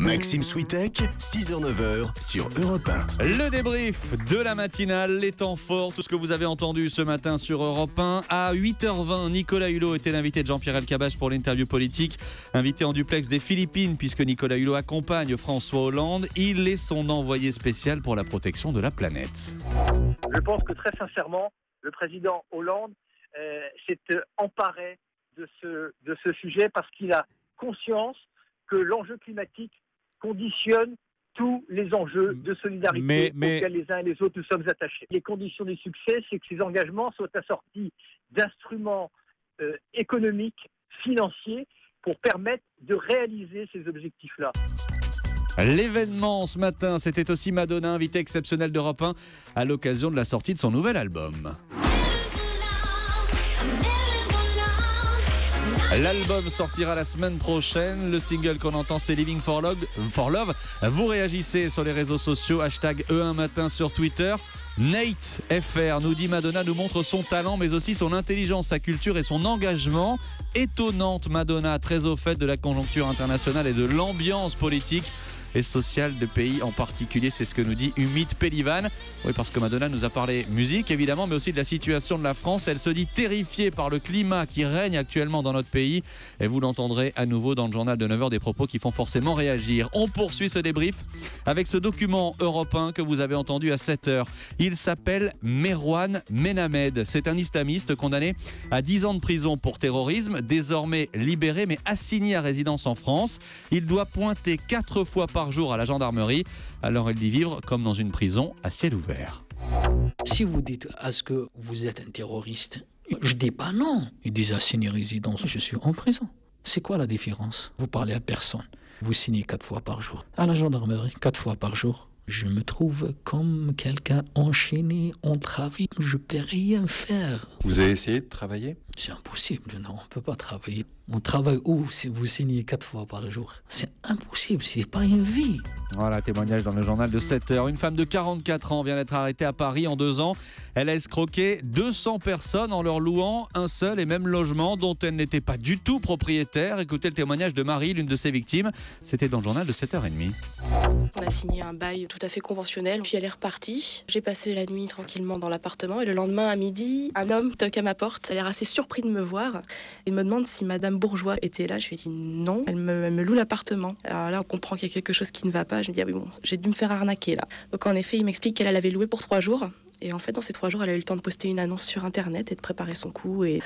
Maxime Switek, 6h-9h sur Europe 1. Le débrief de la matinale, les temps forts, tout ce que vous avez entendu ce matin sur Europe 1. À 8h20, Nicolas Hulot était l'invité de Jean-Pierre Elkabbach pour l'interview politique. Invité en duplex des Philippines, puisque Nicolas Hulot accompagne François Hollande. Il est son envoyé spécial pour la protection de la planète. Je pense que très sincèrement, le président Hollande s'est emparé de ce sujet parce qu'il a conscience que l'enjeu climatique conditionne tous les enjeux de solidarité auxquels les uns et les autres nous sommes attachés. Les conditions du succès, c'est que ces engagements soient assortis d'instruments économiques, financiers, pour permettre de réaliser ces objectifs-là. L'événement ce matin, c'était aussi Madonna, invitée exceptionnelle d'Europe 1 à l'occasion de la sortie de son nouvel album. L'album sortira la semaine prochaine. Le single qu'on entend, c'est Living for Love. Vous réagissez sur les réseaux sociaux, hashtag E1matin sur Twitter. Nate FR nous dit Madonna nous montre son talent mais aussi son intelligence, sa culture et son engagement. Étonnante Madonna, très au fait de la conjoncture internationale et de l'ambiance politique et sociale de pays en particulier, c'est ce que nous dit Umit Pelivan. Oui, parce que Madonna nous a parlé musique évidemment, mais aussi de la situation de la France. Elle se dit terrifiée par le climat qui règne actuellement dans notre pays et vous l'entendrez à nouveau dans le journal de 9h, des propos qui font forcément réagir. On poursuit ce débrief avec ce document européen que vous avez entendu à 7h. Il s'appelle Merwan Menamed. C'est un islamiste condamné à 10 ans de prison pour terrorisme, désormais libéré mais assigné à résidence en France. Il doit pointer 4 fois par jour à la gendarmerie. Alors il dit vivre comme dans une prison à ciel ouvert. Si vous dites est-ce que vous êtes un terroriste, je dis pas non. Ils disent assigné résidence, je suis en prison. C'est quoi la différence? Vous parlez à personne. Vous signez 4 fois par jour. À la gendarmerie, 4 fois par jour. Je me trouve comme quelqu'un enchaîné en travail. Je peux rien faire. Vous avez essayé de travailler? C'est impossible, non, on peut pas travailler. On travaille où si vous signez 4 fois par jour? C'est impossible, c'est pas une vie. Voilà, témoignage dans le journal de 7h. Une femme de 44 ans vient d'être arrêtée à Paris en 2 ans. Elle a escroqué 200 personnes en leur louant un seul et même logement dont elle n'était pas du tout propriétaire. Écoutez le témoignage de Marie, l'une de ses victimes. C'était dans le journal de 7h30. On a signé un bail tout à fait conventionnel, puis elle est repartie. J'ai passé la nuit tranquillement dans l'appartement et le lendemain à midi, un homme toque à ma porte. Elle a l'air assez surpris de me voir. Il me demande si Madame Bourgeois était là. Je lui ai dit non, elle me loue l'appartement. Alors là, on comprend qu'il y a quelque chose qui ne va pas. Je me dis ah oui bon, j'ai dû me faire arnaquer là. Donc en effet, il m'explique qu'elle l'avait loué pour 3 jours. Et en fait, dans ces 3 jours, elle a eu le temps de poster une annonce sur Internet et de préparer son coup. Et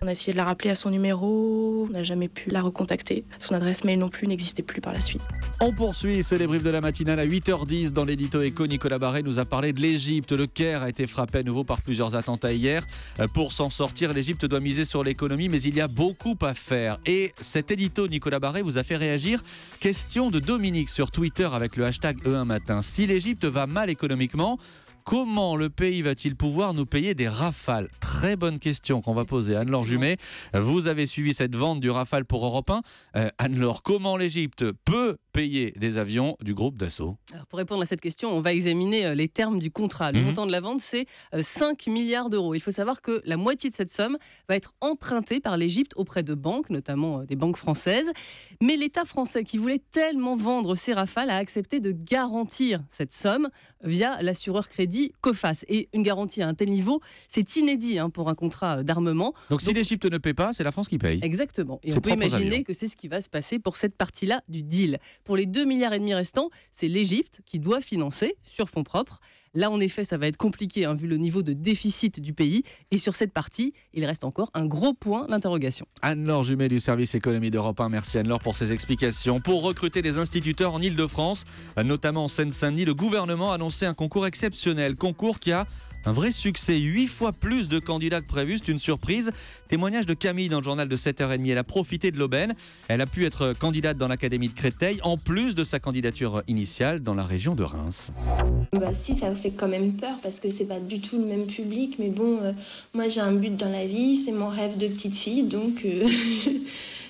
on a essayé de la rappeler à son numéro. On n'a jamais pu la recontacter. Son adresse mail non plus n'existait plus par la suite. On poursuit ce débrief de la matinale à 8h10. Dans l'édito Éco, Nicolas Barré nous a parlé de l'Égypte. Le Caire a été frappé à nouveau par plusieurs attentats hier. Pour s'en sortir, l'Égypte doit miser sur l'économie, mais il y a beaucoup à faire. Et cet édito, Nicolas Barré, vous a fait réagir. Question de Dominique sur Twitter avec le hashtag E1matin. Si l'Égypte va mal économiquement, comment le pays va-t-il pouvoir nous payer des Rafales? Très bonne question qu'on va poser à Anne-Laure Jumet. Vous avez suivi cette vente du Rafale pour Europe 1. Anne-Laure, comment l'Égypte peut payer des avions du groupe Dassault? Alors pour répondre à cette question, on va examiner les termes du contrat. Le montant de la vente, c'est 5 milliards d'euros. Il faut savoir que la moitié de cette somme va être empruntée par l'Égypte auprès de banques, notamment des banques françaises. Mais l'État français, qui voulait tellement vendre ses Rafales, a accepté de garantir cette somme via l'assureur crédit Coface. Et une garantie à un tel niveau, c'est inédit pour un contrat d'armement. Donc si l'Égypte ne paie pas, c'est la France qui paye. Exactement. Et on peut imaginer que c'est ce qui va se passer pour cette partie-là du deal. Pour les 2,5 milliards restants, c'est l'Égypte qui doit financer sur fonds propres. Là, en effet, ça va être compliqué vu le niveau de déficit du pays. Et sur cette partie, il reste encore un gros point d'interrogation. Anne-Laure Jumet du service économie d'Europe 1. Merci Anne-Laure pour ces explications. Pour recruter des instituteurs en Ile-de-France, notamment en Seine-Saint-Denis, le gouvernement a annoncé un concours exceptionnel. Concours qui a un vrai succès, 8 fois plus de candidats que prévu, c'est une surprise. Témoignage de Camille dans le journal de 7h30. Elle a profité de l'aubaine. Elle a pu être candidate dans l'académie de Créteil, en plus de sa candidature initiale dans la région de Reims. Si, ça fait quand même peur parce que c'est pas du tout le même public. Mais bon, moi j'ai un but dans la vie, c'est mon rêve de petite fille, donc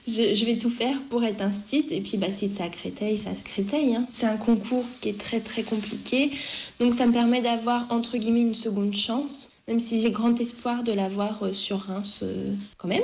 je vais tout faire pour être instite. Et puis si c'est à Créteil, c'est à Créteil. C'est un concours qui est très très compliqué. Donc ça me permet d'avoir entre guillemets une seconde chance, même si j'ai grand espoir de l'avoir sur Reims quand même.